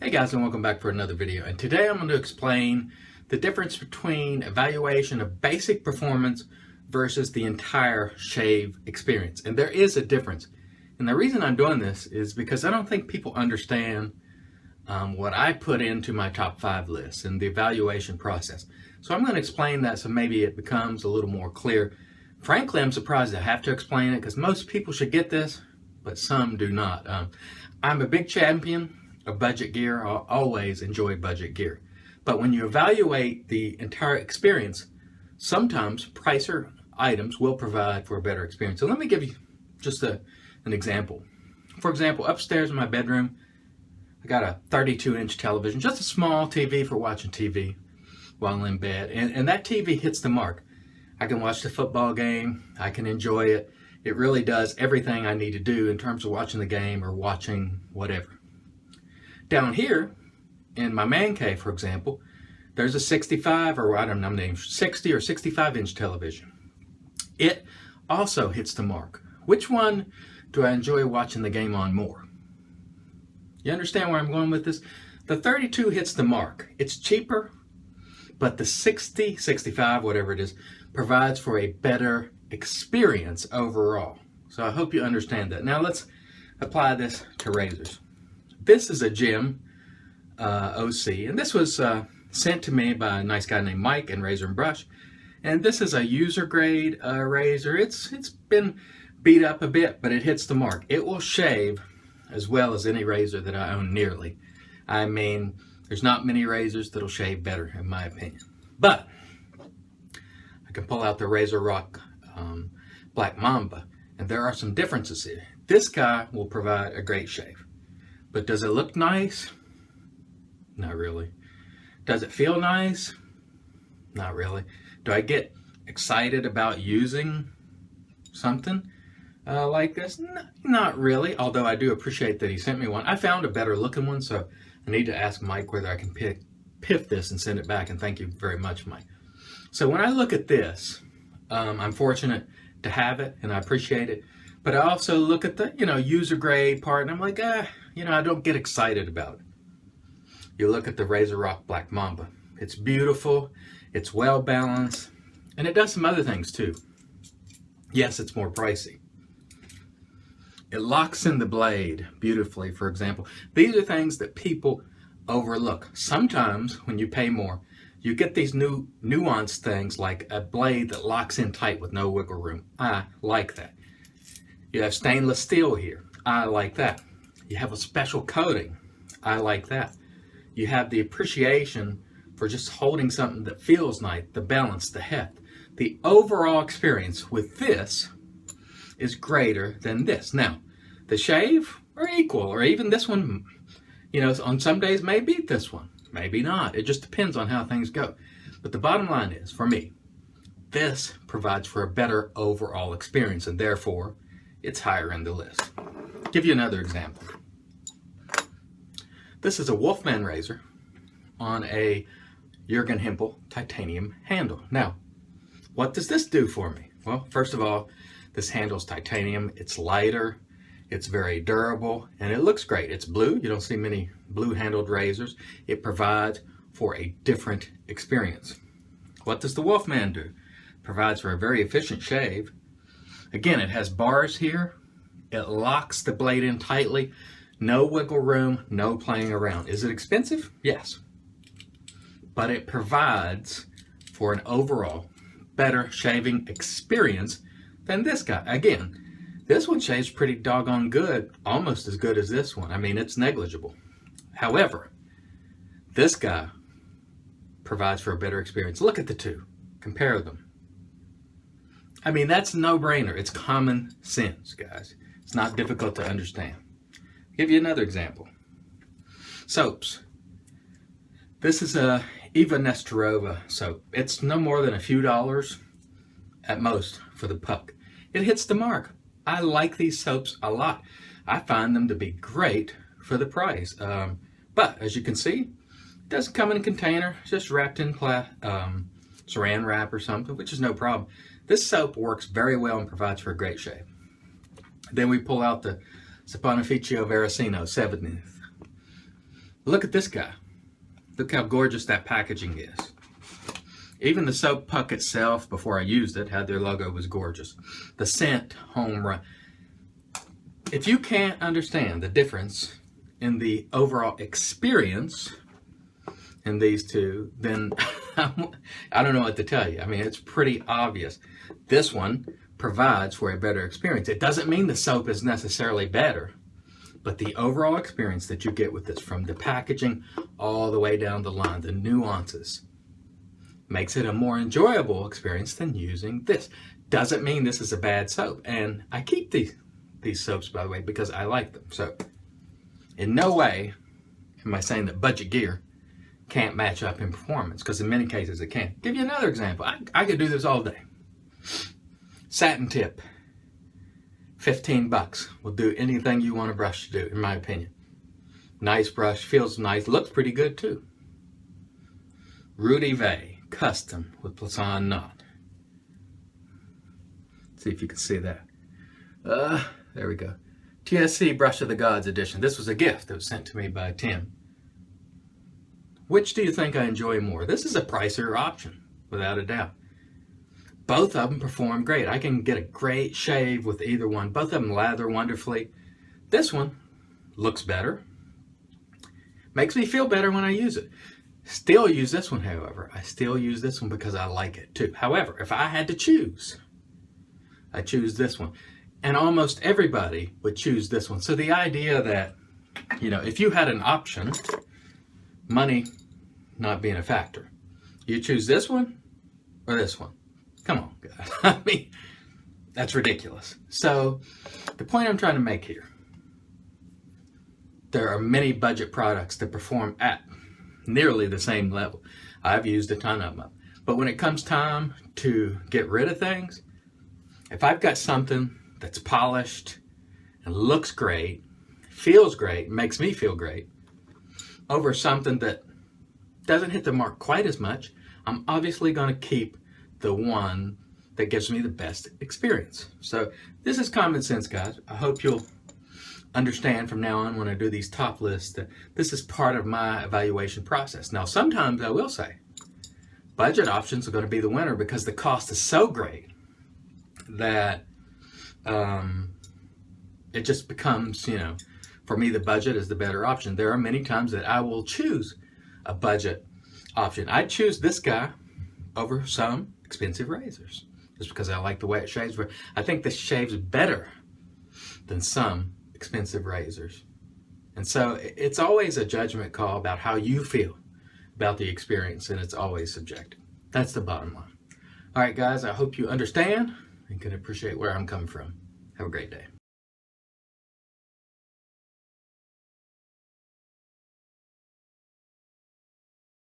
Hey guys, and welcome back for another video. And today I'm going to explain the difference between evaluation of basic performance versus the entire shave experience. And there is a difference. And the reason I'm doing this is because I don't think people understand what I put into my top 5 list and the evaluation process. So I'm going to explain that so maybe it becomes a little more clear. Frankly, I'm surprised I have to explain it because most people should get this, but some do not. I'm a big champion of budget gear. I'll always enjoy budget gear. But when you evaluate the entire experience, sometimes pricier items will provide for a better experience. So let me give you just an example. For example, upstairs in my bedroom, I got a 32-inch television, just a small TV for watching TV while in bed. And that TV hits the mark. I can watch the football game. I can enjoy it. It really does everything I need to do in terms of watching the game or watching whatever. Down here in my man cave, for example, there's a 65 or I don't know, 60 or 65 inch television. It also hits the mark. Which one do I enjoy watching the game on more? You understand where I'm going with this? The 32 hits the mark. It's cheaper, but the 60, 65, whatever it is, provides for a better experience overall. So I hope you understand that. Now let's apply this to razors. This is a Jim OC, and this was sent to me by a nice guy named Mike in Razor and Brush. And this is a user grade razor. It's been beat up a bit, but it hits the mark. It will shave as well as any razor that I own nearly. I mean, there's not many razors that'll shave better, in my opinion. But I can pull out the RazoRock Black Mamba, and there are some differences here. This guy will provide a great shave. But does it look nice? Not really. Does it feel nice? Not really. Do I get excited about using something like this? Not really, although I do appreciate that he sent me one. I found a better looking one, so I need to ask Mike whether I can piff this and send it back, and thank you very much, Mike. So when I look at this, I'm fortunate to have it, and I appreciate it. But I also look at the, user grade part, and I'm like, I don't get excited about it. You look at the RazoRock Black Mamba. It's beautiful, it's well balanced, and it does some other things too. Yes, it's more pricey. It locks in the blade beautifully, for example. These are things that people overlook. Sometimes when you pay more, you get these new nuanced things like a blade that locks in tight with no wiggle room. I like that. You have stainless steel here. I like that. You have a special coating. I like that. You have the appreciation for just holding something that feels nice, the balance, the heft. The overall experience with this is greater than this. Now, the shave are equal, or even this one, on some days may beat this one. Maybe not. It just depends on how things go. But the bottom line is, for me, this provides for a better overall experience, and therefore, it's higher in the list. I'll give you another example. This is a Wolfman razor on a Jürgen Hempel titanium handle. Now, what does this do for me? Well, first of all, this handle's titanium. It's lighter, it's very durable, and it looks great. It's blue. You don't see many blue-handled razors. It provides for a different experience. What does the Wolfman do? It provides for a very efficient shave. Again, it has bars here. It locks the blade in tightly. No wiggle room, no playing around. Is it expensive? Yes. But it provides for an overall better shaving experience than this guy. Again, this one shaves pretty doggone good, almost as good as this one. I mean, it's negligible. However, this guy provides for a better experience. Look at the two. Compare them. I mean, that's a no-brainer. It's common sense, guys. It's not difficult to understand. I'll give you another example. Soaps. This is a Eva Nestorova soap. It's no more than a few dollars at most for the puck. It hits the mark. I like these soaps a lot. I find them to be great for the price. But as you can see, it doesn't come in a container. It's just wrapped in saran wrap or something, which is no problem. This soap works very well and provides for a great shave. Then we pull out the Saponificio Veracino 70th. Look at this guy. Look how gorgeous that packaging is. Even the soap puck itself, before I used it, had their logo, was gorgeous. The scent, home run. If you can't understand the difference in the overall experience in these two, then I don't know what to tell you. I mean, it's pretty obvious. This one provides for a better experience. It doesn't mean the soap is necessarily better, but the overall experience that you get with this, from the packaging all the way down the line, the nuances, makes it a more enjoyable experience than using this. Doesn't mean this is a bad soap. And I keep these soaps, by the way, because I like them. So in no way am I saying that budget gear can't match up in performance, because in many cases it can. Give you another example. I could do this all day. Satin tip, 15 bucks. Will do anything you want a brush to do, in my opinion. Nice brush, feels nice, looks pretty good too. Rudy Vay, custom with Plisson knot. See if you can see that. There we go. TSC Brush of the Gods edition. This was a gift that was sent to me by Tim. Which do you think I enjoy more? This is a pricier option, without a doubt. Both of them perform great. I can get a great shave with either one. Both of them lather wonderfully. This one looks better. Makes me feel better when I use it. Still use this one, however. I still use this one because I like it too. However, if I had to choose, I choose this one. And almost everybody would choose this one. So the idea that, you know, if you had an option, money not being a factor, you choose this one or this one. Come on, guys. I mean, that's ridiculous. So the point I'm trying to make here, there are many budget products that perform at nearly the same level. I've used a ton of them. But when it comes time to get rid of things, if I've got something that's polished and looks great, feels great, makes me feel great, over something that doesn't hit the mark quite as much, I'm obviously going to keep the one that gives me the best experience. So this is common sense, guys. I hope you'll understand from now on when I do these top lists that this is part of my evaluation process. Now, sometimes I will say budget options are going to be the winner because the cost is so great that it just becomes, you know, for me, the budget is the better option. There are many times that I will choose a budget option. I choose this guy over some expensive razors just because I like the way it shaves. I think this shaves better than some expensive razors. And so it's always a judgment call about how you feel about the experience, and it's always subjective. That's the bottom line. All right, guys, I hope you understand and can appreciate where I'm coming from. Have a great day.